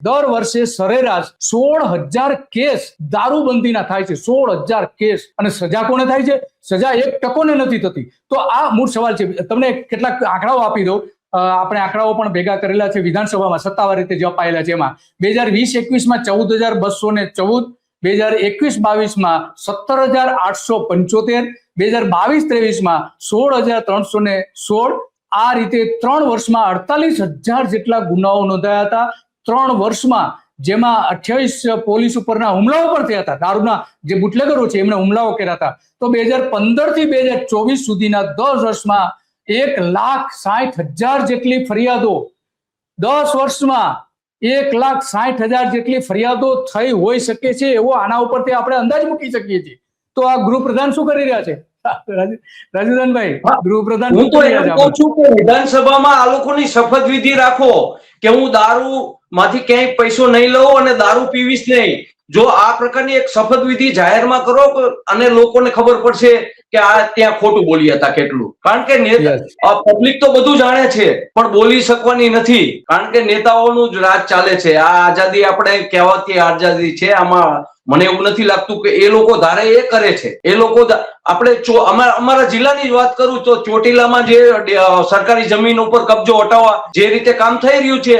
દર વર્ષે સરેરાશ 16,000 કેસ દારૂબંધીના થાય છે. 16,000 કેસ. અને સજા કોને થાય છે? સજા 1% નથી થતી. તો આ મૂળ સવાલ છે. તમને કેટલાક આંકડાઓ આપી દઉં. આપણે આંકડાઓ પણ ભેગા કરેલા છે વિધાનસભામાં સત્તાવાર રીતે જે અપાયેલા છે. એમાં 2020-21માં 14,214, 2021-22માં 17,875, 2022-23માં 16,316. આ રીતે 3 વર્ષમાં 48,000 જેટલા ગુનાઓ નોંધાયા હતા. 3 વર્ષમાં, જેમાં 28 પોલીસ ઉપરના હુમલાઓ પણ થયા હતા. દારૂના જે બુટલેગરો છે એમણે હુમલાઓ કર્યા હતા. તો 2015 થી 2024 સુધીના 10 વર્ષમાં 1,60,000 જેટલી ફરિયાદો, 10 વર્ષમાં 1,60,000 જેટલી ફરિયાદો થઈ હોઈ શકે છે એવો આના ઉપરથી આપણે અંદાજ મૂકી શકીએ છીએ. તો આ ગૃહપ્રધાન શું કરી રહ્યા છે? રાજુદાનભાઈ, ગૃહપ્રધાન હું તો એમ કહું છું કે વિધાનસભામાં આ લોકોની શપથવિધિ રાખો કે હું દારૂ માંથી ક્યાંય પૈસો નહીં લઉં અને દારૂ પીવીશ નહીં. જો આ પ્રકારની એક શપથવિધિ જાહેરમાં કરો અને લોકોને ખબર પડશે કે આ ત્યાં ખોટું બોલ્યા હતા કેટલું. કારણ કે પબ્લિક તો બધું જાણે છે પણ બોલી શકવાની નથી. કારણ કે નેતાઓનું જ રાજ ચાલે છે. આ આઝાદી આપણે કહેવાતી આઝાદી છે. આમાં મને એવું નથી લાગતું કે એ લોકો ધારે એ કરે છે. એ લોકો આપણે અમારા જિલ્લાની જ વાત કરું તો ચોટીલામાં જે સરકારી જમીન ઉપર કબજો હટાવવા જે રીતે કામ થઈ રહ્યું છે